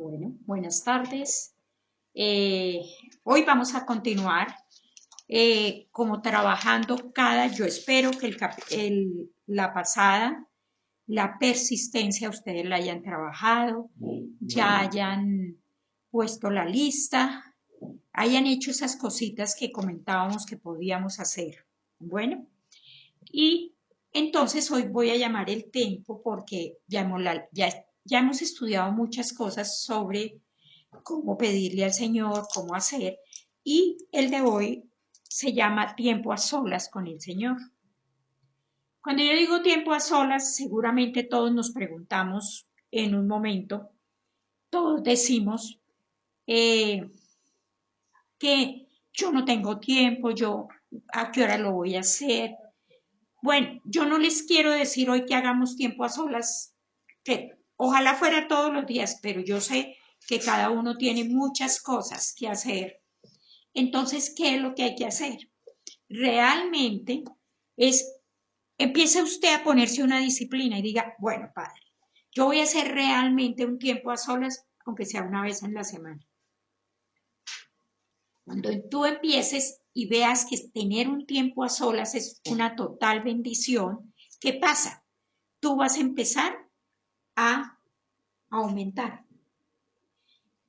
Bueno, buenas tardes. Eh, Hoy vamos a continuar como trabajando yo espero que la pasada, la persistencia, ustedes la hayan trabajado, ya hayan puesto la lista, hayan hecho esas cositas que comentábamos que podíamos hacer. Bueno, y entonces hoy voy a llamar el tiempo porque ya hemos estudiado muchas cosas sobre cómo pedirle al Señor, cómo hacer, y el de hoy se llama tiempo a solas con el Señor. Cuando yo digo tiempo a solas, seguramente todos nos preguntamos en un momento, todos decimos eh, que yo no tengo tiempo, yo a qué hora lo voy a hacer. Bueno, yo no les quiero decir hoy que hagamos tiempo a solas, que ojalá fuera todos los días, pero yo sé que cada uno tiene muchas cosas que hacer. Entonces, ¿qué es lo que hay que hacer? Realmente es, empiece usted a ponerse una disciplina y diga, bueno, padre, yo voy a hacer realmente un tiempo a solas, aunque sea una vez en la semana. Cuando tú empieces y veas que tener un tiempo a solas es una total bendición, ¿qué pasa? Tú vas a empezar a aumentar.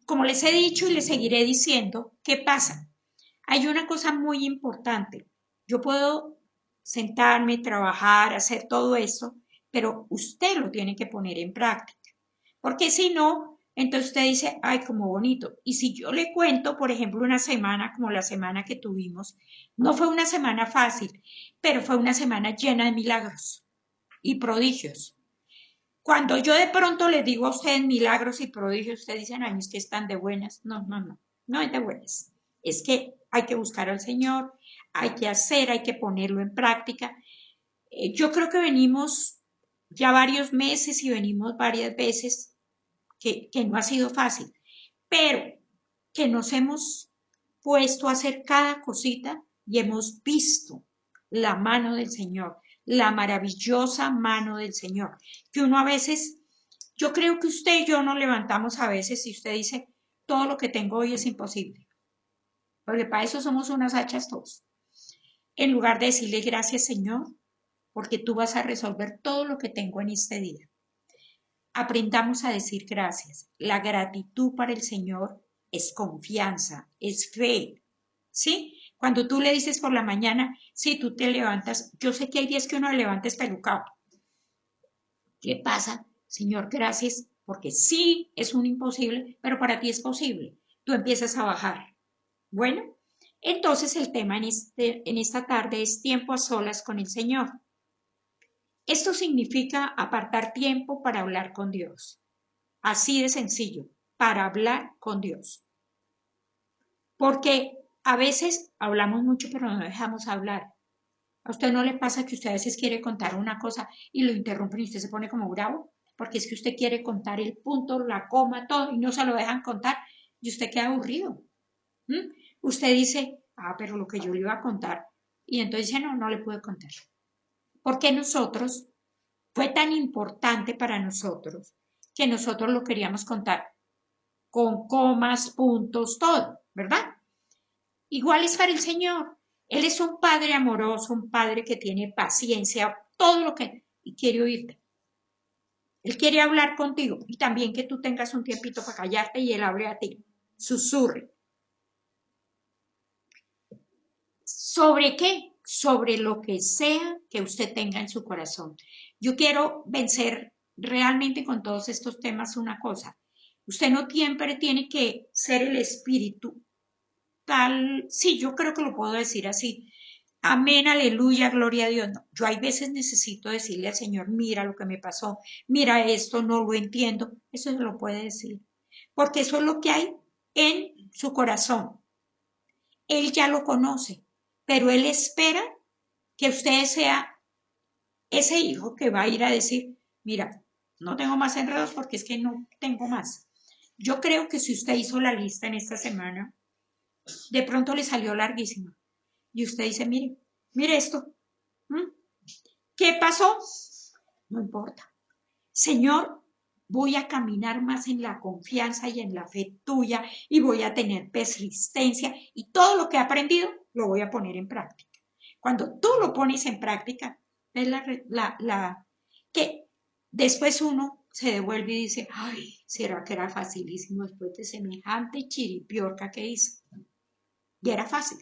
Como les he dicho y les seguiré diciendo, ¿qué pasa? Hay una cosa muy importante. Yo puedo sentarme, trabajar, hacer todo eso, pero usted lo tiene que poner en práctica. Porque si no, entonces usted dice, ay, como bonito. Y si yo le cuento, por ejemplo, una semana como la semana que tuvimos, no fue una semana fácil, pero fue una semana llena de milagros y prodigios. Cuando yo de pronto les digo a ustedes milagros y prodigios, ustedes dicen, ay, es que están de buenas. No, no, no, no es de buenas. Es que hay que buscar al Señor, hay que hacer, hay que ponerlo en práctica. Yo creo que venimos ya varios meses y venimos varias veces que no ha sido fácil, pero que nos hemos puesto a hacer cada cosita y hemos visto la mano del Señor, la maravillosa mano del Señor, que uno a veces, yo creo que usted y yo nos levantamos a veces y usted dice, todo lo que tengo hoy es imposible, porque para eso somos unas hachas todos. En lugar de decirle gracias Señor, porque tú vas a resolver todo lo que tengo en este día. Aprendamos a decir gracias. La gratitud para el Señor es confianza, es fe, ¿sí? Cuando tú le dices por la mañana, sí, tú te levantas, yo sé que hay días que uno le levanta espelucado. ¿Qué pasa? Señor, gracias, porque sí es un imposible, pero para ti es posible. Tú empiezas a bajar. Bueno, entonces el tema en esta tarde es tiempo a solas con el Señor. Esto significa apartar tiempo para hablar con Dios. Así de sencillo, para hablar con Dios. Porque a veces hablamos mucho, pero no dejamos hablar. ¿A usted no le pasa que usted a veces quiere contar una cosa y lo interrumpen y usted se pone como bravo? Porque es que usted quiere contar el punto, la coma, todo y no se lo dejan contar y usted queda aburrido. ¿Mm? Usted dice, pero lo que yo le iba a contar. Y entonces dice, no, no le pude contar. Porque nosotros, fue tan importante para nosotros que nosotros lo queríamos contar con comas, puntos, todo, ¿verdad? Igual es para el Señor. Él es un Padre amoroso, un Padre que tiene paciencia, todo lo que, y quiere oírte. Él quiere hablar contigo y también que tú tengas un tiempito para callarte y Él hable a ti. Susurre. ¿Sobre qué? Sobre lo que sea que usted tenga en su corazón. Yo quiero vencer realmente con todos estos temas una cosa. Usted no siempre tiene que ser el espíritu tal, sí, yo creo que lo puedo decir así. Amén, aleluya, gloria a Dios. No, yo hay veces necesito decirle al Señor, mira lo que me pasó, mira esto, no lo entiendo. Eso se lo puede decir, porque eso es lo que hay en su corazón. Él ya lo conoce, pero Él espera que usted sea ese hijo que va a ir a decir, mira, no tengo más enredos porque es que no tengo más. Yo creo que si usted hizo la lista en esta semana, de pronto le salió larguísima. Y usted dice, mire, mire esto. ¿Mm? ¿Qué pasó? No importa. Señor, voy a caminar más en la confianza y en la fe tuya y voy a tener persistencia y todo lo que he aprendido lo voy a poner en práctica. Cuando tú lo pones en práctica, es que después uno se devuelve y dice, ay, ¿será que era facilísimo después de semejante chiripiorca que hice? Y era fácil.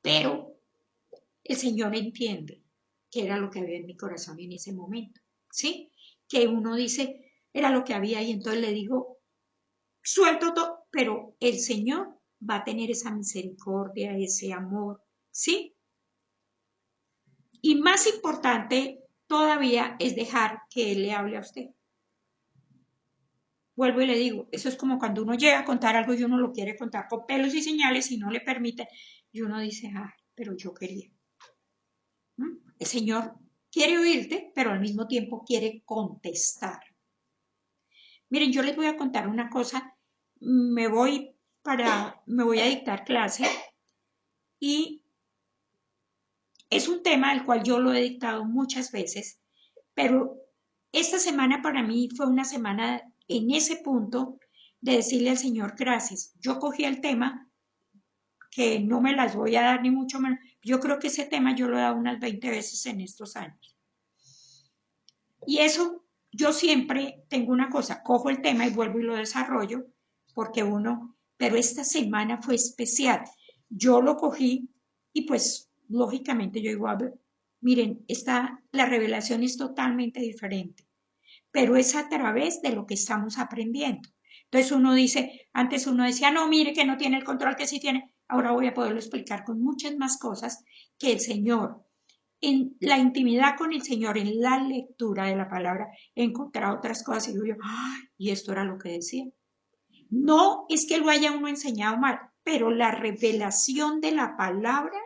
Pero el Señor entiende que era lo que había en mi corazón en ese momento, ¿sí? Que uno dice, era lo que había y entonces le digo, suelto todo, pero el Señor va a tener esa misericordia, ese amor, ¿sí? Y más importante todavía es dejar que Él le hable a usted. Vuelvo y le digo, eso es como cuando uno llega a contar algo y uno lo quiere contar con pelos y señales y no le permite, y uno dice, ay, pero yo quería. El Señor quiere oírte, pero al mismo tiempo quiere contestar. Miren, yo les voy a contar una cosa. Me voy a dictar clase y es un tema al cual yo lo he dictado muchas veces, pero esta semana para mí fue una semana en ese punto de decirle al Señor gracias. Yo cogí el tema, que no me las voy a dar ni mucho menos. Yo creo que ese tema yo lo he dado unas 20 veces en estos años. Y eso, yo siempre tengo una cosa, cojo el tema y vuelvo y lo desarrollo, porque pero esta semana fue especial. Yo lo cogí y pues, lógicamente yo digo, a ver, miren, la revelación es totalmente diferente, pero es a través de lo que estamos aprendiendo. Entonces uno dice, antes uno decía, no, mire que no tiene el control que sí tiene, ahora voy a poderlo explicar con muchas más cosas que el Señor en la intimidad con el Señor, en la lectura de la palabra, he encontrado otras cosas y digo yo, ¡ay! Y esto era lo que decía. No es que lo haya uno enseñado mal, pero la revelación de la palabra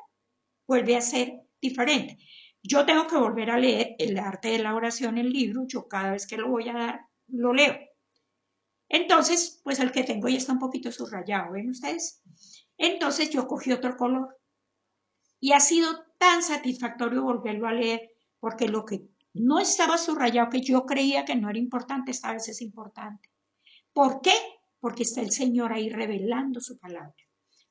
vuelve a ser diferente. Yo tengo que volver a leer El arte de la oración, el libro, yo cada vez que lo voy a dar, lo leo. Entonces, pues el que tengo ya está un poquito subrayado, ¿ven ustedes? Entonces yo cogí otro color y ha sido tan satisfactorio volverlo a leer porque lo que no estaba subrayado, que yo creía que no era importante, esta vez es importante. ¿Por qué? Porque está el Señor ahí revelando su palabra.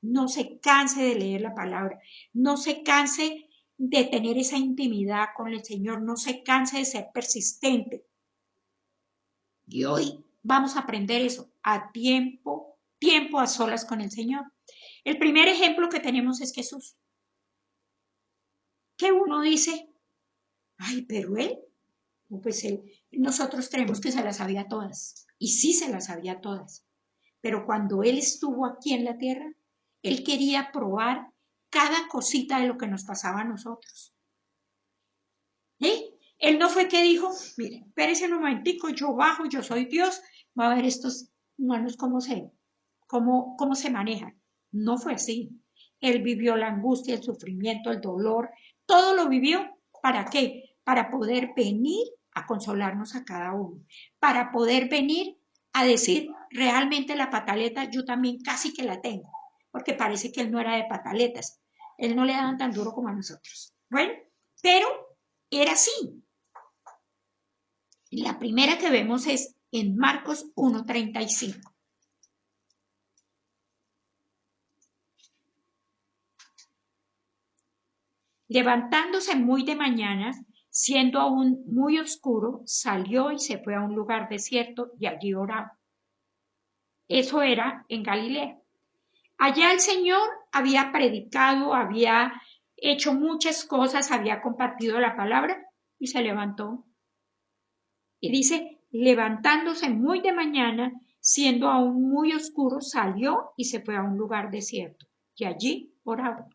No se canse de leer la palabra, no se canse de tener esa intimidad con el Señor, no se canse de ser persistente. Y hoy vamos a aprender eso a tiempo a solas con el Señor. El primer ejemplo que tenemos es Jesús. Que uno dice, ay, pero él, pues nosotros creemos que se las sabía todas. Y sí se las sabía todas. Pero cuando él estuvo aquí en la tierra, él quería probar cada cosita de lo que nos pasaba a nosotros. Él no fue que dijo, miren, espérense un momentico, yo bajo, yo soy Dios, va a ver estos humanos cómo se manejan. No fue así. Él vivió la angustia, el sufrimiento, el dolor, todo lo vivió. ¿Para qué? Para poder venir a consolarnos a cada uno, para poder venir a decir, realmente la pataleta yo también casi que la tengo, porque parece que él no era de pataletas, él no le daban tan duro como a nosotros. Bueno, pero era así. La primera que vemos es en Marcos 1:35. Levantándose muy de mañana, siendo aún muy oscuro, salió y se fue a un lugar desierto y allí oraba. Eso era en Galilea. Allá el Señor había predicado, había hecho muchas cosas, había compartido la palabra y se levantó. Y dice, levantándose muy de mañana, siendo aún muy oscuro, salió y se fue a un lugar desierto y allí oraba.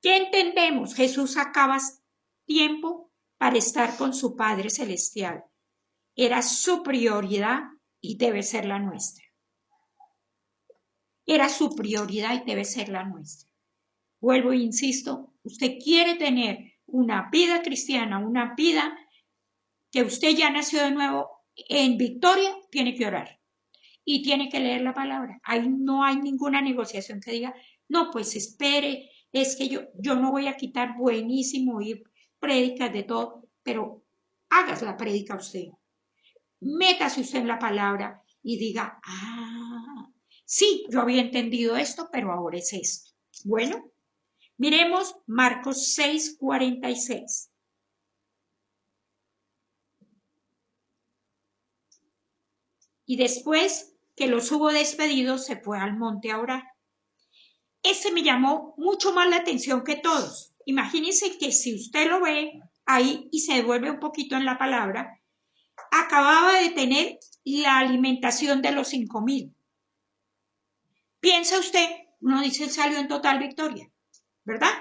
¿Qué entendemos? Jesús sacaba tiempo para estar con su Padre Celestial. Era su prioridad y debe ser la nuestra. Era su prioridad y debe ser la nuestra. Vuelvo e insisto, usted quiere tener una vida cristiana, una vida que usted ya nació de nuevo en victoria, tiene que orar y tiene que leer la palabra. Ahí no hay ninguna negociación que diga, no, pues espere, es que yo no voy a quitar buenísimo y prédicas de todo. pero hagas la prédica usted. Métase usted en la palabra y diga, sí, yo había entendido esto, pero ahora es esto. Bueno, miremos Marcos 6:46. Y después que los hubo despedido, se fue al monte a orar. Ese me llamó mucho más la atención que todos. Imagínense que si usted lo ve ahí y se devuelve un poquito en la palabra, acababa de tener la alimentación de los 5,000. Piensa usted, uno dice, él salió en total victoria, ¿verdad?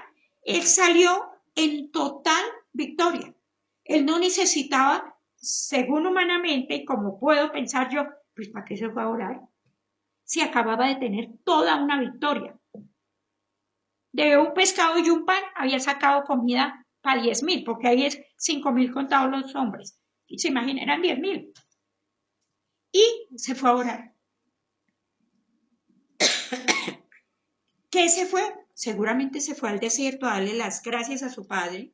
Él salió en total victoria. Él no necesitaba, según humanamente, como puedo pensar yo, pues ¿para qué se fue a orar? Si acababa de tener toda una victoria. De un pescado y un pan había sacado comida para 10,000, porque ahí es 5,000 contados los hombres. Y se imaginan, eran 10,000. Y se fue a orar. ¿Qué se fue? Seguramente se fue al desierto a darle las gracias a su padre.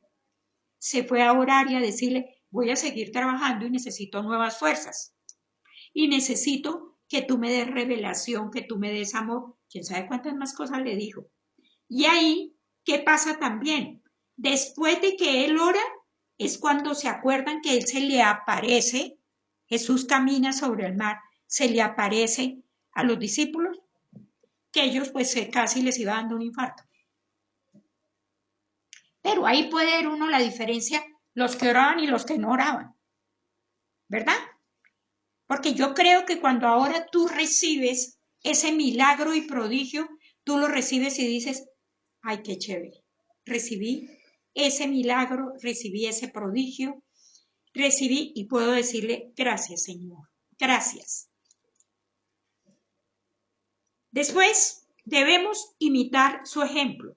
Se fue a orar y a decirle, voy a seguir trabajando y necesito nuevas fuerzas. Y necesito que tú me des revelación, que tú me des amor. ¿Quién sabe cuántas más cosas le dijo? Y ahí, ¿qué pasa también? Después de que él ora, es cuando se acuerdan que él se le aparece, Jesús camina sobre el mar, se le aparece a los discípulos, que ellos pues casi les iba dando un infarto. Pero ahí puede ver uno la diferencia, los que oraban y los que no oraban, ¿verdad? Porque yo creo que cuando ahora tú recibes ese milagro y prodigio, tú lo recibes y dices, ay, qué chévere, recibí ese milagro, recibí ese prodigio, recibí y puedo decirle, gracias, Señor, gracias. Después, debemos imitar su ejemplo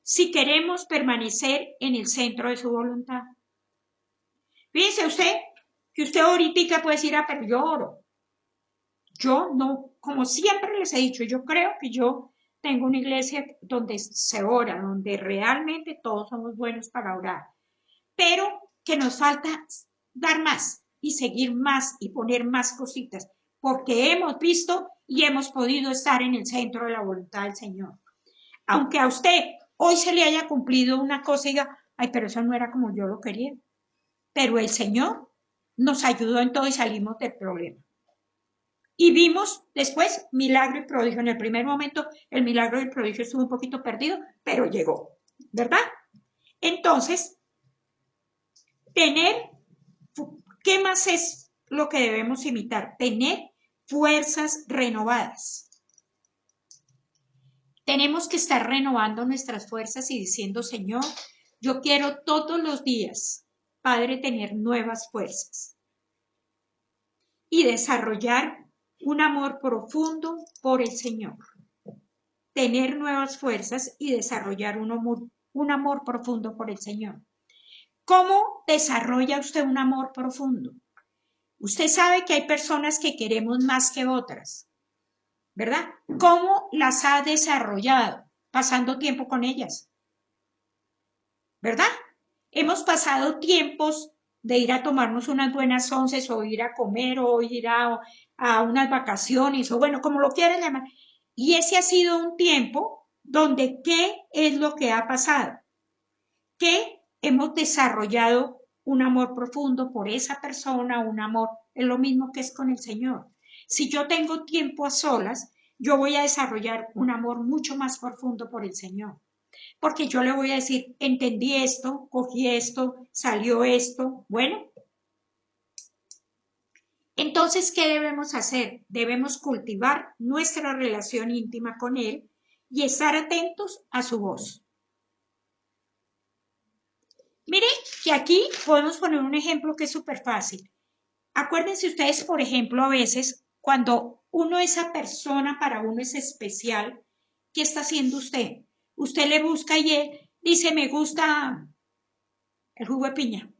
si queremos permanecer en el centro de su voluntad. Fíjense usted que usted ahorita puede decir, pero yo oro. Yo no, como siempre les he dicho, yo creo que yo tengo una iglesia donde se ora, donde realmente todos somos buenos para orar, pero que nos falta dar más y seguir más y poner más cositas, porque hemos visto y hemos podido estar en el centro de la voluntad del Señor. Aunque a usted hoy se le haya cumplido una cosa y diga, ay, pero eso no era como yo lo quería, pero el Señor nos ayudó en todo y salimos del problema. Y vimos después milagro y prodigio. En el primer momento el milagro y el prodigio estuvo un poquito perdido, pero llegó, ¿verdad? Entonces, ¿qué más es lo que debemos imitar? Tener fuerzas renovadas. Tenemos que estar renovando nuestras fuerzas y diciendo, Señor, yo quiero todos los días, Padre, tener nuevas fuerzas y desarrollar un amor profundo por el Señor. Tener nuevas fuerzas y desarrollar un amor profundo por el Señor. ¿Cómo desarrolla usted un amor profundo? Usted sabe que hay personas que queremos más que otras, ¿verdad? ¿Cómo las ha desarrollado? Pasando tiempo con ellas, ¿verdad? Hemos pasado tiempos de ir a tomarnos unas buenas onces o ir a comer o ir a unas vacaciones o bueno, como lo quieran llamar. Y ese ha sido un tiempo donde ¿qué es lo que ha pasado? Que hemos desarrollado un amor profundo por esa persona, un amor, es lo mismo que es con el Señor. Si yo tengo tiempo a solas, yo voy a desarrollar un amor mucho más profundo por el Señor. Porque yo le voy a decir, entendí esto, cogí esto, salió esto. Bueno, entonces, ¿qué debemos hacer? Debemos cultivar nuestra relación íntima con Él y estar atentos a su voz. Mire que aquí podemos poner un ejemplo que es súper fácil. Acuérdense ustedes, por ejemplo, a veces cuando esa persona para uno es especial, ¿qué está haciendo usted? Usted le busca y él dice, me gusta el jugo de piña.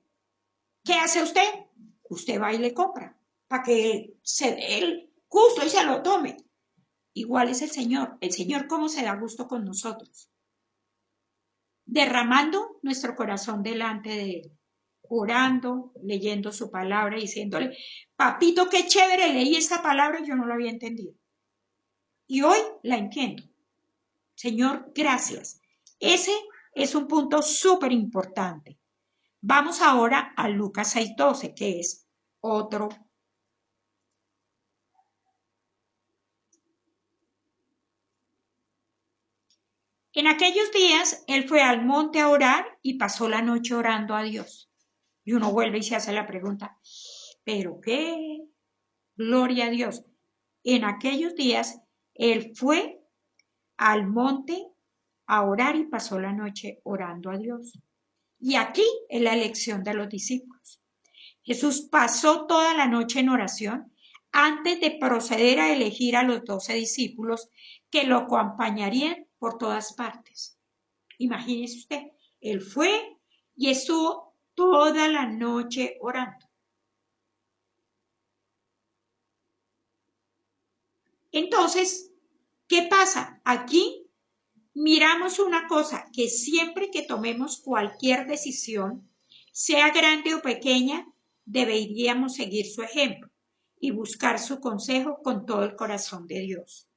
¿Qué hace usted? Usted va y le compra para que se dé el gusto y se lo tome. Igual es el Señor. El Señor, ¿cómo se da gusto con nosotros? Derramando nuestro corazón delante de Él. orando, leyendo su palabra, diciéndole, papito, qué chévere, leí esta palabra y yo no la había entendido. Y hoy la entiendo. Señor, gracias. Ese es un punto súper importante. Vamos ahora a Lucas 6:12, que es otro. En aquellos días, él fue al monte a orar y pasó la noche orando a Dios. Y uno vuelve y se hace la pregunta, ¿pero qué? Gloria a Dios. En aquellos días, él fue al monte a orar y pasó la noche orando a Dios. Y aquí es la elección de los discípulos. Jesús pasó toda la noche en oración antes de proceder a elegir a los 12 discípulos que lo acompañarían por todas partes. Imagínese usted, él fue y estuvo toda la noche orando. Entonces, ¿qué pasa? Aquí miramos una cosa, que siempre que tomemos cualquier decisión, sea grande o pequeña, deberíamos seguir su ejemplo y buscar su consejo con todo el corazón de Dios.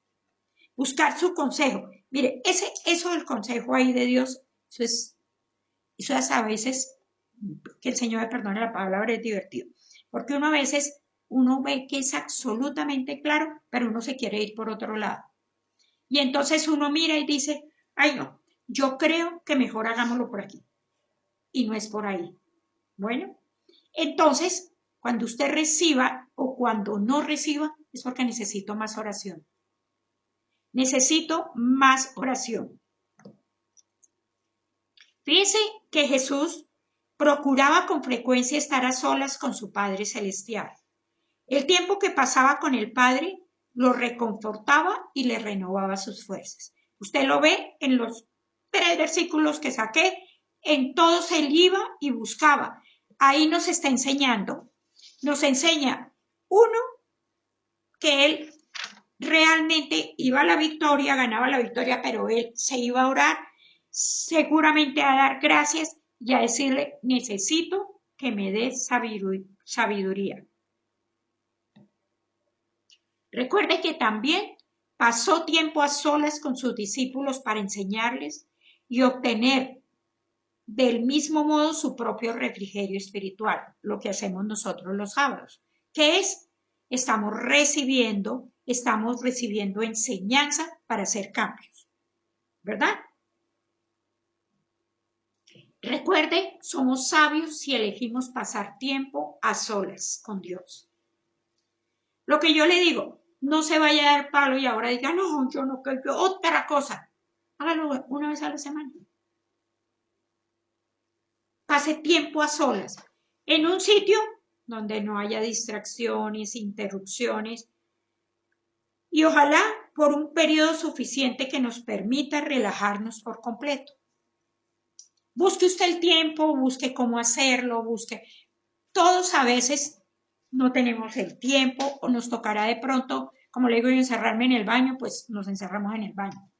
Buscar su consejo. Mire, eso del consejo ahí de Dios, eso es a veces, que el Señor me perdone la palabra, es divertido. Porque uno a veces, uno ve que es absolutamente claro, pero uno se quiere ir por otro lado. Y entonces uno mira y dice, ay no, yo creo que mejor hagámoslo por aquí. Y no es por ahí. Bueno, entonces, cuando usted reciba o cuando no reciba, es porque necesito más oración. Necesito más oración. Fíjese que Jesús procuraba con frecuencia estar a solas con su Padre Celestial. El tiempo que pasaba con el Padre lo reconfortaba y le renovaba sus fuerzas. Usted lo ve en los 3 versículos que saqué, en todos él iba y buscaba. Ahí nos está enseñando, nos enseña uno, que él realmente iba a la victoria, ganaba la victoria, pero él se iba a orar, seguramente a dar gracias y a decirle, necesito que me des sabiduría. Recuerde que también pasó tiempo a solas con sus discípulos para enseñarles y obtener del mismo modo su propio refrigerio espiritual, lo que hacemos nosotros los sábados, que es, estamos recibiendo enseñanza para hacer cambios, ¿verdad? Recuerde, somos sabios si elegimos pasar tiempo a solas con Dios. Lo que yo le digo, no se vaya a dar palo y ahora diga, no, yo no quiero otra cosa. Hágalo una vez a la semana. Pase tiempo a solas en un sitio donde no haya distracciones, interrupciones y ojalá por un periodo suficiente que nos permita relajarnos por completo. Busque usted el tiempo, busque cómo hacerlo, busque. Todos a veces no tenemos el tiempo o nos tocará de pronto, como le digo yo, encerrarme en el baño, pues nos encerramos en el baño.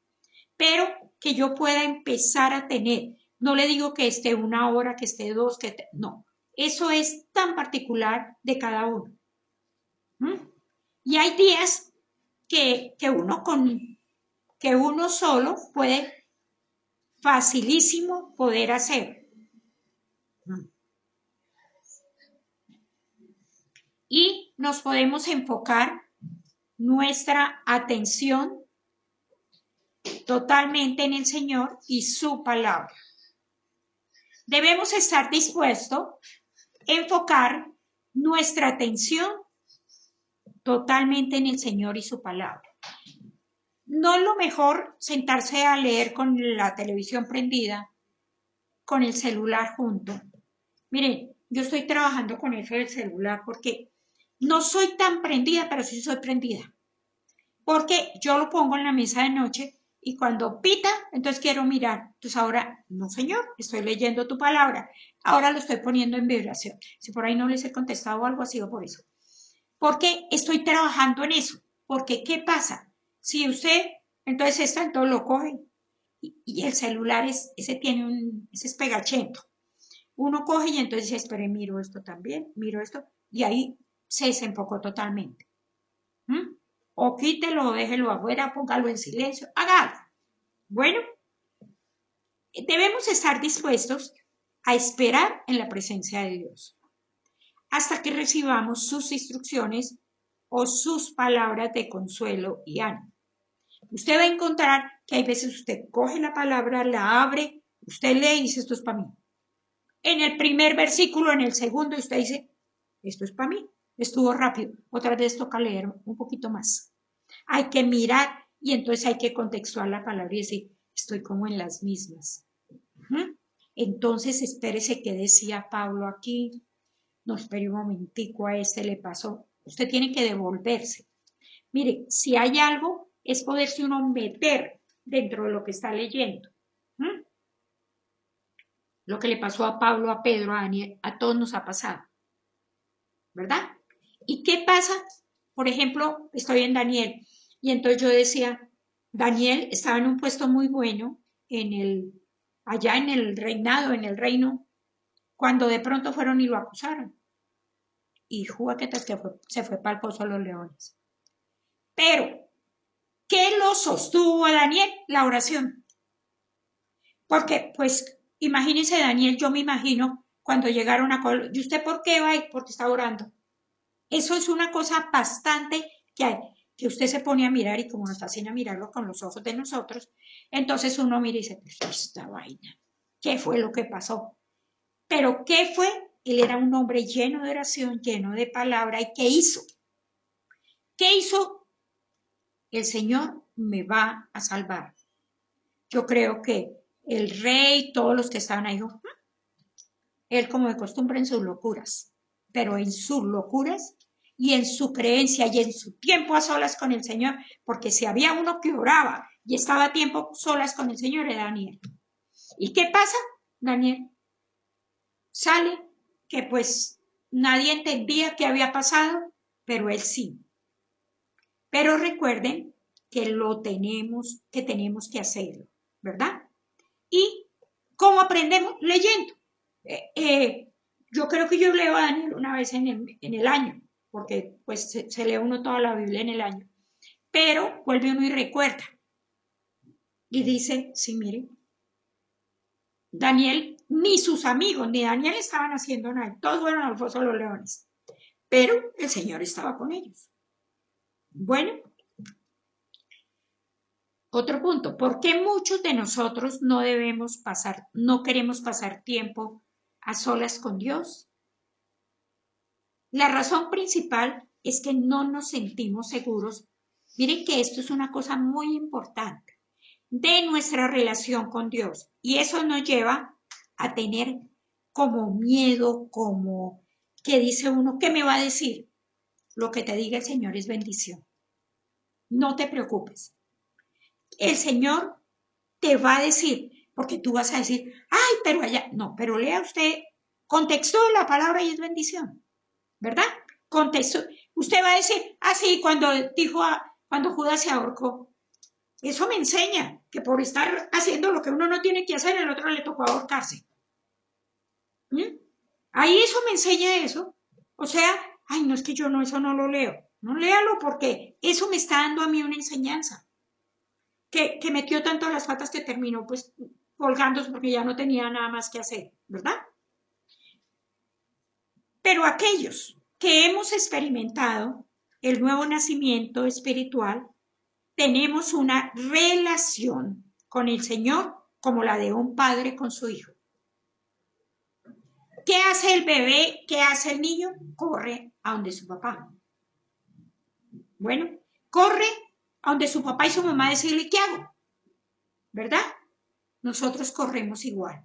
Pero que yo pueda empezar a tener, no le digo que esté 1 hora, que esté 2, no, eso es tan particular de cada uno. Y hay días que uno solo puede facilísimo poder hacer. Y nos podemos enfocar nuestra atención totalmente en el Señor y su palabra. Debemos estar dispuestos a enfocar nuestra atención totalmente en el Señor y su palabra. No es lo mejor sentarse a leer con la televisión prendida, con el celular junto. Miren, yo estoy trabajando con eso del celular porque no soy tan prendida, pero sí soy prendida. Porque yo lo pongo en la mesa de noche y cuando pita, entonces quiero mirar. Entonces ahora, no señor, estoy leyendo tu palabra. Ahora lo estoy poniendo en vibración. Si por ahí no les he contestado algo, ha sido por eso. Porque estoy trabajando en eso. Porque, ¿qué pasa? Si usted, entonces entonces lo coge y el celular ese es pegachento. uno coge y entonces dice, espere, miro esto también, miro esto, y ahí se desenfocó totalmente. O quítelo, o déjelo afuera, póngalo en silencio, hágalo. Bueno, debemos estar dispuestos a esperar en la presencia de Dios hasta que recibamos sus instrucciones o sus palabras de consuelo y ánimo. Usted va a encontrar que hay veces usted coge la palabra, la abre, usted lee y dice, esto es para mí. En el primer versículo, en el segundo, usted dice, esto es para mí. Estuvo rápido. Otra vez toca leer un poquito más. Hay que mirar y entonces hay que contextualizar la palabra y decir, estoy como en las mismas. Entonces, espérese qué decía Pablo aquí. No, espere un momentico, a este le pasó. Usted tiene que devolverse. Mire, si hay algo, es poderse uno meter dentro de lo que está leyendo. Lo que le pasó a Pablo, a Pedro, a Daniel, a todos nos ha pasado. ¿Verdad? ¿Y qué pasa? Por ejemplo, estoy en Daniel y entonces yo decía, Daniel estaba en un puesto muy bueno allá en el reinado, en el reino, cuando de pronto fueron y lo acusaron. Y juaquetas que se fue para el pozo de los leones. Pero, ¿qué lo sostuvo a Daniel? La oración. Porque, pues, imagínense Daniel, yo me imagino cuando llegaron a... ¿Y usted por qué va? Porque está orando. Eso es una cosa bastante que usted se pone a mirar y como nos fascina mirarlo con los ojos de nosotros, entonces uno mira y dice, pues esta vaina, ¿qué fue lo que pasó? Pero ¿qué fue? Él era un hombre lleno de oración, lleno de palabra. ¿Y qué hizo? ¿Qué hizo? El Señor me va a salvar. Yo creo que el rey, todos los que estaban ahí, él como de costumbre en sus locuras, pero en sus locuras y en su creencia y en su tiempo a solas con el Señor, porque si había uno que oraba y estaba a tiempo solas con el Señor era Daniel. ¿Y qué pasa? Daniel sale que pues nadie entendía qué había pasado, pero él sí. Pero recuerden que tenemos que hacerlo, ¿verdad? ¿Y cómo aprendemos? Leyendo. Yo creo que yo leo a Daniel una vez en el año, porque pues se lee uno toda la Biblia en el año, pero vuelve uno y recuerda. Y dice, sí, mire, Daniel, ni sus amigos, ni Daniel estaban haciendo nada, todos fueron al foso de los leones, pero el Señor estaba con ellos. Bueno, otro punto, ¿por qué muchos de nosotros no queremos pasar tiempo a solas con Dios? La razón principal es que no nos sentimos seguros. Miren que esto es una cosa muy importante de nuestra relación con Dios y eso nos lleva a tener como miedo, como que dice uno, ¿qué me va a decir? Lo que te diga el Señor es bendición. No te preocupes. El Señor te va a decir, porque tú vas a decir, ay, pero allá, no, pero lea usted contexto de la palabra y es bendición, ¿verdad? Contexto. Usted va a decir, sí, cuando Judas se ahorcó, eso me enseña que por estar haciendo lo que uno no tiene que hacer, el otro le tocó ahorcarse. Ahí eso me enseña eso. O sea, ay, no es que yo no, eso no lo leo. No léalo porque eso me está dando a mí una enseñanza. Que metió tanto las patas que terminó pues colgándose porque ya no tenía nada más que hacer, ¿verdad? Pero aquellos que hemos experimentado el nuevo nacimiento espiritual, tenemos una relación con el Señor como la de un padre con su hijo. ¿Qué hace el bebé? ¿Qué hace el niño? Corre a donde su papá. Bueno, corre a donde su papá y su mamá decirle, ¿qué hago? ¿Verdad? Nosotros corremos igual.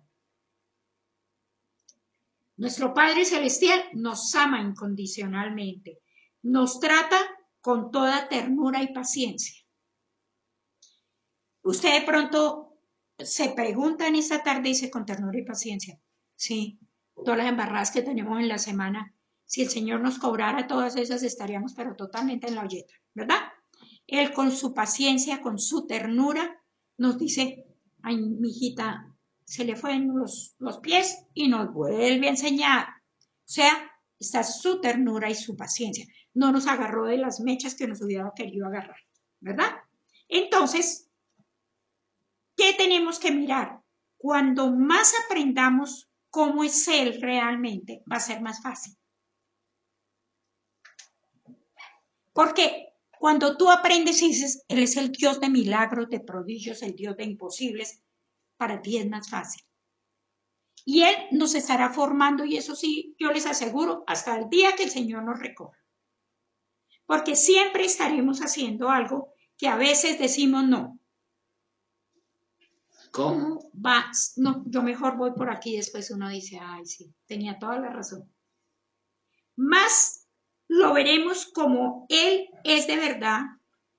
Nuestro Padre Celestial nos ama incondicionalmente, nos trata con toda ternura y paciencia. Usted de pronto se pregunta en esta tarde y dice con ternura y paciencia, sí, todas las embarradas que tenemos en la semana, si el Señor nos cobrara todas esas estaríamos pero totalmente en la olleta, ¿verdad? Él con su paciencia, con su ternura, nos dice, ay, mijita, se le fueron los pies y nos vuelve a enseñar. O sea, está su ternura y su paciencia. No nos agarró de las mechas que nos hubiera querido agarrar, ¿verdad? Entonces, ¿qué tenemos que mirar? Cuando más aprendamos cómo es Él realmente, va a ser más fácil. Porque cuando tú aprendes y dices, Él es el Dios de milagros, de prodigios, el Dios de imposibles, para ti es más fácil. Y Él nos estará formando, y eso sí, yo les aseguro, hasta el día que el Señor nos recoja. Porque siempre estaremos haciendo algo que a veces decimos no. ¿Cómo vas? No, yo mejor voy por aquí. Después uno dice, ay, sí, tenía toda la razón. Más lo veremos como Él es de verdad,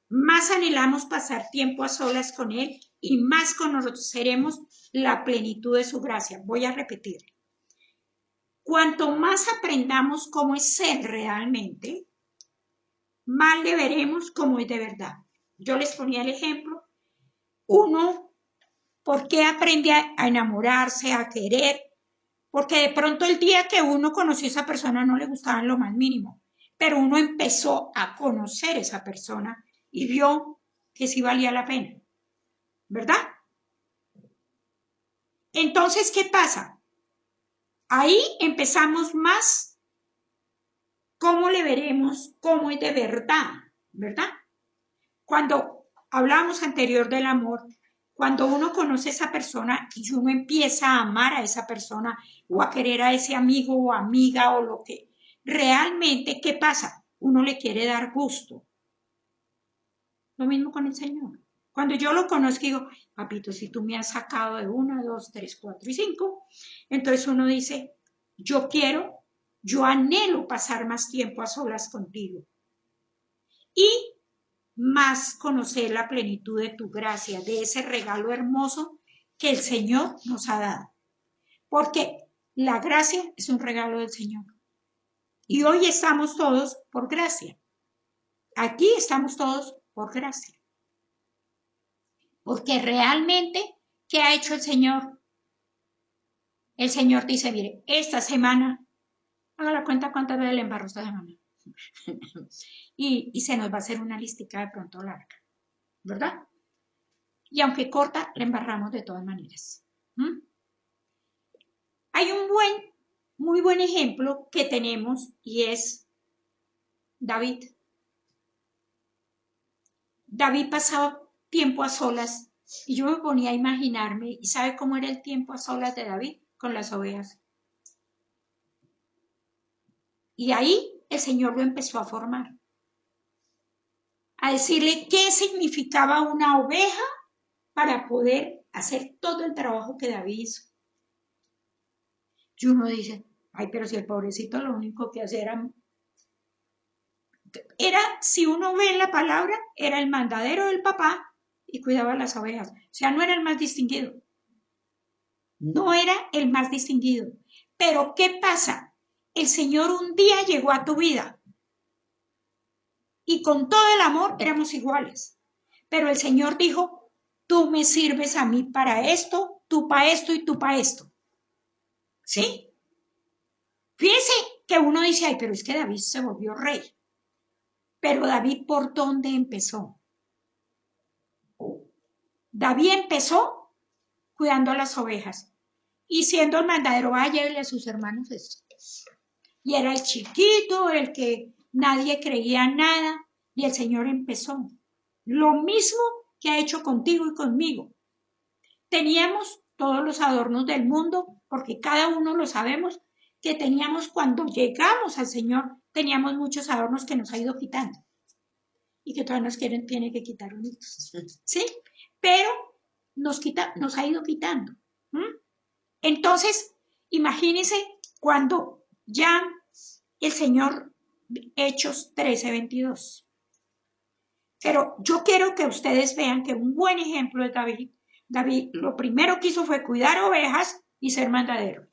más anhelamos pasar tiempo a solas con Él y más conoceremos la plenitud de su gracia. Voy a repetir. Cuanto más aprendamos cómo es Él realmente, más le veremos como es de verdad. Yo les ponía el ejemplo. Uno, ¿por qué aprende a enamorarse, a querer? Porque de pronto el día que uno conoció a esa persona no le gustaba en lo más mínimo, pero uno empezó a conocer a esa persona y vio que sí valía la pena, ¿verdad? Entonces, ¿qué pasa? Ahí empezamos más cómo le veremos, cómo es de verdad, ¿verdad? Cuando hablamos anterior del amor, cuando uno conoce a esa persona y uno empieza a amar a esa persona o a querer a ese amigo o amiga o lo que realmente, ¿qué pasa? Uno le quiere dar gusto. Lo mismo con el Señor. Cuando yo lo conozco digo, papito, si tú me has sacado de 1, 2, 3, 4 y 5, entonces uno dice, yo anhelo pasar más tiempo a solas contigo. Y más conocer la plenitud de tu gracia, de ese regalo hermoso que el Señor nos ha dado. Porque la gracia es un regalo del Señor. Y hoy estamos todos por gracia. Aquí estamos todos por gracia. Porque realmente, ¿qué ha hecho el Señor? El Señor dice, mire, esta semana, haga la cuenta cuántas veces le embarró esta semana. y se nos va a hacer una listica de pronto larga, ¿verdad? Y aunque corta, le embarramos de todas maneras. Hay un muy buen ejemplo que tenemos y es David. David pasaba tiempo a solas y yo me ponía a imaginarme, ¿y sabe cómo era el tiempo a solas de David? Con las ovejas. Y ahí el Señor lo empezó a formar, a decirle qué significaba una oveja para poder hacer todo el trabajo que David hizo. Y uno dice, ay, pero si el pobrecito lo único que hacía era, si uno ve en la palabra, era el mandadero del papá y cuidaba las ovejas. O sea, no era el más distinguido. No era el más distinguido. Pero ¿qué pasa? El Señor un día llegó a tu vida y con todo el amor éramos iguales. Pero el Señor dijo, tú me sirves a mí para esto, tú para esto y tú para esto. ¿Sí? Fíjense que uno dice, ay, pero es que David se volvió rey. Pero David, ¿por dónde empezó? David empezó cuidando a las ovejas y siendo el mandadero, vaya a sus hermanos esto. Y era el chiquito, el que nadie creía nada, y el Señor empezó. Lo mismo que ha hecho contigo y conmigo. Teníamos todos los adornos del mundo, porque cada uno lo sabemos, que teníamos cuando llegamos al Señor, teníamos muchos adornos que nos ha ido quitando. Y que todavía tiene que quitar unitos. ¿Sí? Pero nos ha ido quitando. Entonces, imagínense cuando ya el Señor, Hechos 13:22. Pero yo quiero que ustedes vean que un buen ejemplo es David. David lo primero que hizo fue cuidar ovejas y ser mandadero.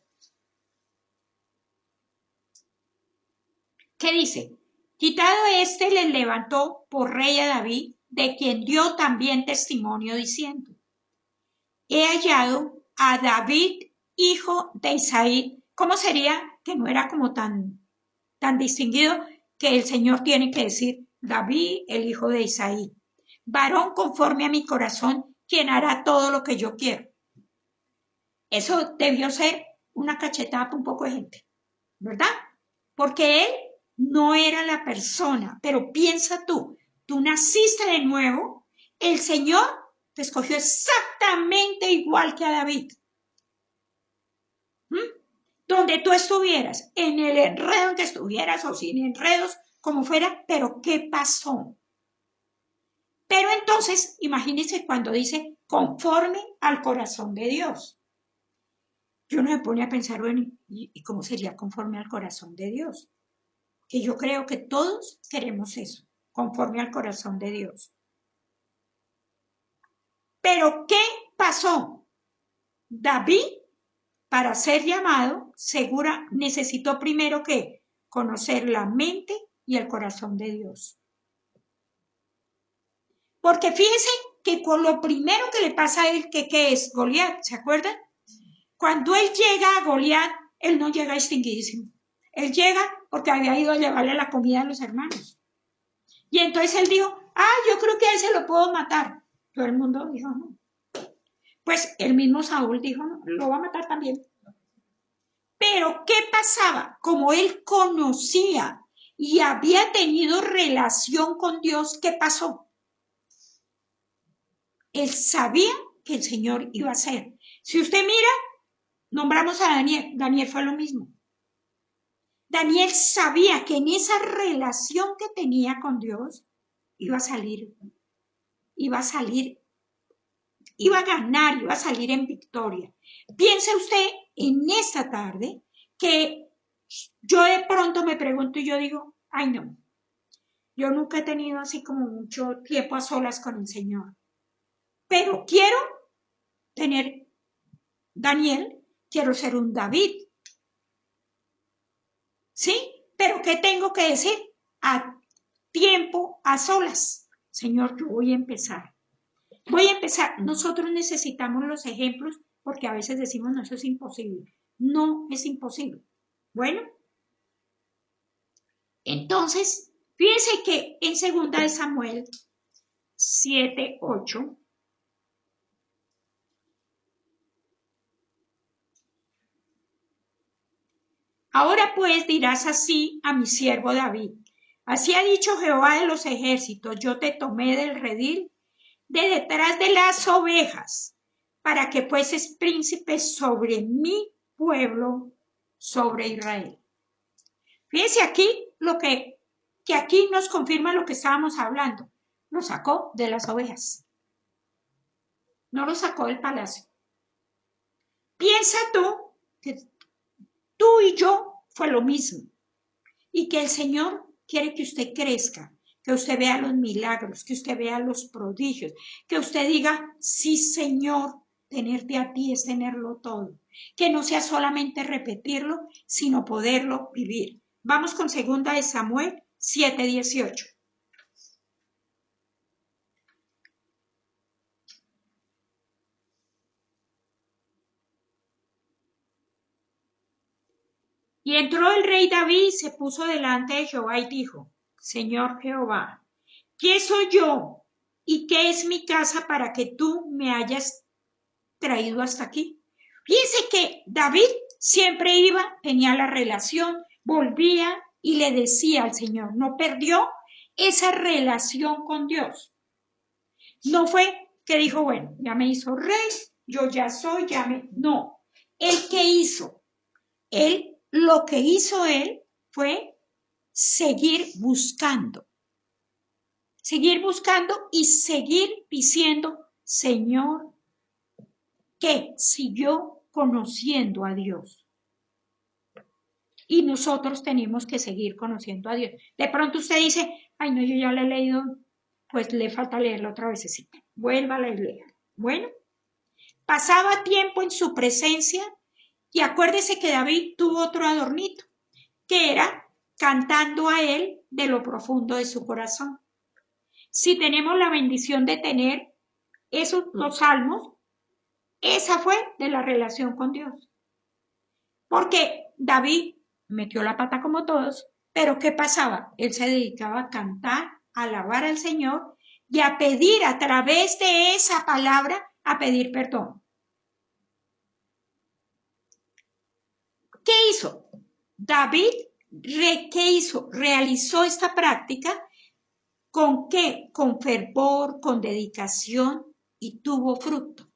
¿Qué dice? Quitado les levantó por rey a David, de quien dio también testimonio diciendo, he hallado a David, hijo de Isaí. ¿Cómo sería que no era como tan distinguido que el Señor tiene que decir David, el hijo de Isaí? Varón conforme a mi corazón, quien hará todo lo que yo quiero. Eso debió ser una cachetada para un poco de gente, ¿verdad? Porque él no era la persona, pero piensa tú naciste de nuevo, el Señor te escogió exactamente igual que a David. Donde tú estuvieras, en el enredo en que estuvieras o sin enredos, como fuera, pero ¿qué pasó? Pero entonces, imagínense cuando dice conforme al corazón de Dios. Yo no me pone a pensar, bueno, ¿y cómo sería conforme al corazón de Dios? Que yo creo que todos queremos eso, conforme al corazón de Dios. Pero ¿qué pasó? David, para ser llamado, segura, necesitó primero que conocer la mente y el corazón de Dios. Porque fíjense que con lo primero que le pasa a él, que es Goliat, ¿se acuerdan? Cuando él llega a Goliat, él no llega extinguidísimo. Él llega porque había ido a llevarle la comida a los hermanos. Y entonces él dijo, yo creo que a ese lo puedo matar. Todo el mundo dijo, no. Pues el mismo Saúl dijo, no, lo va a matar también. Pero, ¿qué pasaba? Como él conocía y había tenido relación con Dios, ¿qué pasó? Él sabía que el Señor iba a hacer. Si usted mira, nombramos a Daniel. Daniel fue lo mismo. Daniel sabía que en esa relación que tenía con Dios iba a salir, iba a ganar, iba a salir en victoria. Piense usted en esta tarde que yo de pronto me pregunto y yo digo, ay no, yo nunca he tenido así como mucho tiempo a solas con el Señor, pero quiero tener Daniel, quiero ser un David, ¿sí? Pero ¿qué tengo que decir? A tiempo, a solas. Señor, yo voy a empezar. Nosotros necesitamos los ejemplos porque a veces decimos, no, eso es imposible. No es imposible. Bueno, entonces, fíjense que en 2 de Samuel 7:8, ahora pues dirás así a mi siervo David, así ha dicho Jehová de los ejércitos, yo te tomé del redil de detrás de las ovejas, para que fueses príncipe sobre mi pueblo, sobre Israel. Fíjense aquí que aquí nos confirma lo que estábamos hablando. Lo sacó de las ovejas. No lo sacó del palacio. Piensa tú que tú y yo fue lo mismo. Y que el Señor quiere que usted crezca, que usted vea los milagros, que usted vea los prodigios, que usted diga, sí, Señor, tenerte a ti es tenerlo todo. Que no sea solamente repetirlo, sino poderlo vivir. Vamos con 2 de Samuel 7:18. Y entró el rey David y se puso delante de Jehová y dijo, Señor Jehová, ¿qué soy yo y qué es mi casa para que tú me hayas traído hasta aquí? Fíjense que David siempre iba, tenía la relación, volvía y le decía al Señor, no perdió esa relación con Dios. No fue que dijo, bueno, ya me hizo rey, yo ya soy, No, ¿él qué hizo? Lo que hizo él fue seguir buscando y seguir diciendo, Señor, que siguió conociendo a Dios. Y nosotros tenemos que seguir conociendo a Dios. De pronto usted dice, ay no, yo ya la he leído, pues le falta leerla otra vez. Vuélvala y lea. Bueno, pasaba tiempo en su presencia y acuérdese que David tuvo otro adornito, que era cantando a él de lo profundo de su corazón. Si tenemos la bendición de tener esos los salmos, Esa fue de la relación con Dios. Porque David metió la pata como todos, pero ¿qué pasaba? Él se dedicaba a cantar, a alabar al Señor y a pedir a través de esa palabra, a pedir perdón. ¿Qué hizo? David, ¿qué hizo? Realizó esta práctica ¿con qué? Con fervor, con dedicación y tuvo fruto.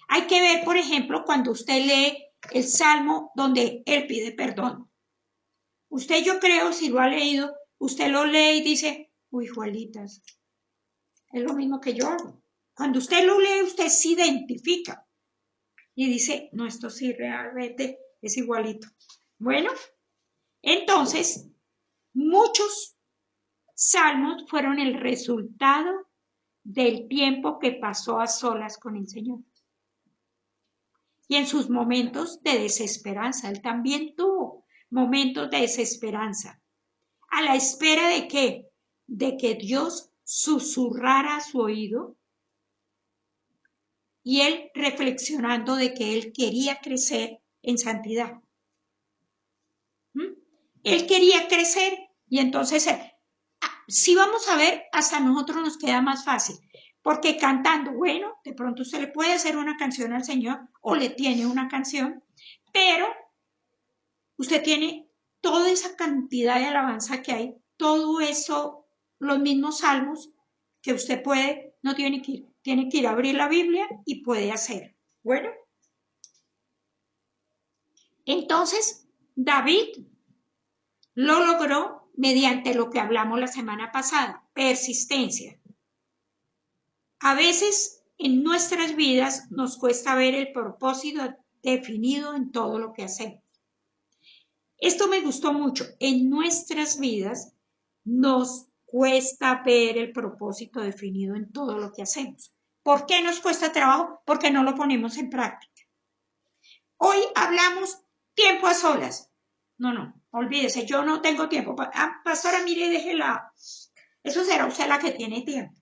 Hay que ver, por ejemplo, cuando usted lee el Salmo donde él pide perdón. Usted, yo creo, si lo ha leído, usted lo lee y dice, uy, Juelitas, es lo mismo que yo hago. Cuando usted lo lee, usted se identifica y dice, no, esto sí realmente es igualito. Bueno, entonces, muchos salmos fueron el resultado del tiempo que pasó a solas con el Señor. Y en sus momentos de desesperanza, él también tuvo momentos de desesperanza. ¿A la espera de qué? De que Dios susurrara a su oído y él reflexionando de que él quería crecer en santidad. Él quería crecer y entonces, si vamos a ver, hasta a nosotros nos queda más fácil. Porque cantando, bueno, de pronto usted le puede hacer una canción al Señor o le tiene una canción, pero usted tiene toda esa cantidad de alabanza que hay, todo eso, los mismos salmos que usted puede, no tiene que ir a abrir la Biblia y puede hacer. Bueno, entonces David lo logró mediante lo que hablamos la semana pasada, persistencia. A veces en nuestras vidas nos cuesta ver el propósito definido en todo lo que hacemos. Esto me gustó mucho. En nuestras vidas nos cuesta ver el propósito definido en todo lo que hacemos. ¿Por qué nos cuesta trabajo? Porque no lo ponemos en práctica. Hoy hablamos tiempo a solas. No, olvídese, yo no tengo tiempo. Pastora, mire, déjela. Eso será usted la que tiene tiempo.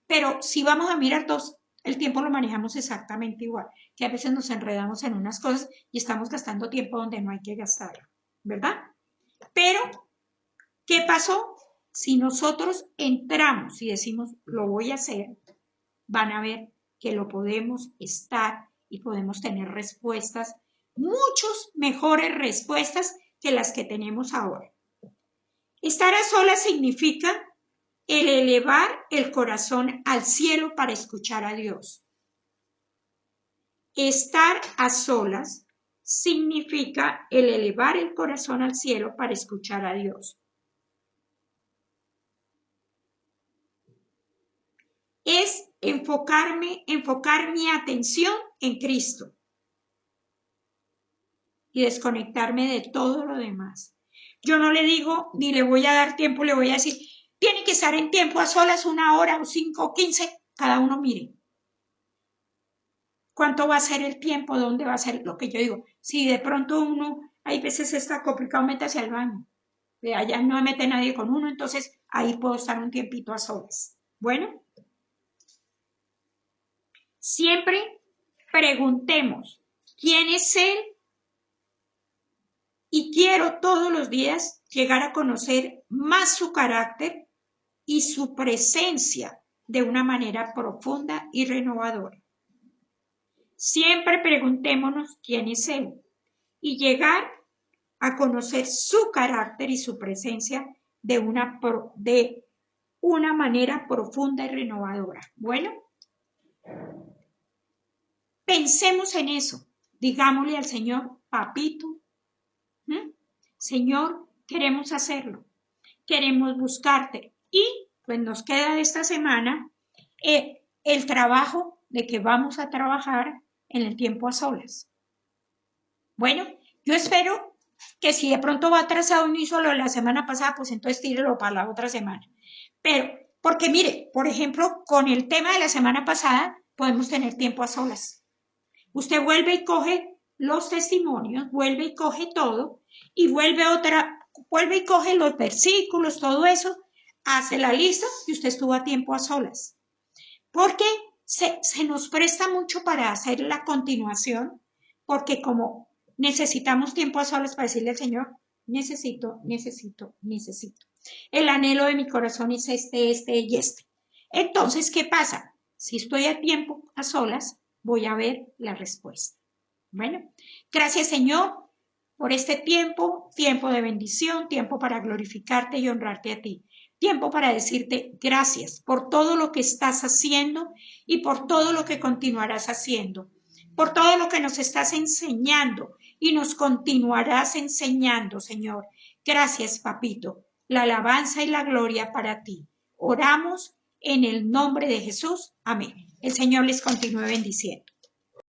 Pero si vamos a mirar dos, el tiempo lo manejamos exactamente igual, que a veces nos enredamos en unas cosas y estamos gastando tiempo donde no hay que gastarlo, ¿verdad? Pero, ¿qué pasó? Si nosotros entramos y decimos, lo voy a hacer, van a ver que lo podemos estar y podemos tener respuestas, muchas mejores respuestas que las que tenemos ahora. Estar a solas significa el elevar el corazón al cielo para escuchar a Dios. Estar a solas significa el elevar el corazón al cielo para escuchar a Dios. Es enfocar mi atención en Cristo y desconectarme de todo lo demás. Yo no le digo, ni le voy a dar tiempo, le voy a decir, tiene que estar en tiempo a solas 1 hora o 5 o 15, cada uno mire. ¿Cuánto va a ser el tiempo? ¿Dónde va a ser lo que yo digo? Si de pronto uno, hay veces está complicado, métase al baño. De allá no mete nadie con uno, entonces ahí puedo estar un tiempito a solas. Bueno, siempre preguntemos, ¿quién es Él? Y quiero todos los días llegar a conocer más su carácter y su presencia de una manera profunda y renovadora. Siempre preguntémonos quién es Él y llegar a conocer su carácter y su presencia de una manera profunda y renovadora. Bueno, pensemos en eso. Digámosle al Señor, papito, Señor, queremos hacerlo, queremos buscarte. Y pues nos queda de esta semana el trabajo de que vamos a trabajar en el tiempo a solas. Bueno, yo espero que si de pronto va atrasado y no hizo lo de la semana pasada, pues entonces tírelo para la otra semana. Pero, porque mire, por ejemplo, con el tema de la semana pasada, podemos tener tiempo a solas. Usted vuelve y coge los testimonios, vuelve y coge todo, y vuelve y coge los versículos, todo eso, hace la lista y usted estuvo a tiempo a solas. Porque se nos presta mucho para hacer la continuación, porque como necesitamos tiempo a solas para decirle al Señor, necesito. El anhelo de mi corazón es este y este. Entonces, ¿qué pasa? Si estoy a tiempo a solas, voy a ver la respuesta. Bueno, gracias Señor por este tiempo de bendición, tiempo para glorificarte y honrarte a ti. Tiempo para decirte gracias por todo lo que estás haciendo y por todo lo que continuarás haciendo, por todo lo que nos estás enseñando y nos continuarás enseñando, Señor. Gracias, Papito. La alabanza y la gloria para ti. Oramos en el nombre de Jesús. Amén. El Señor les continúe bendiciendo.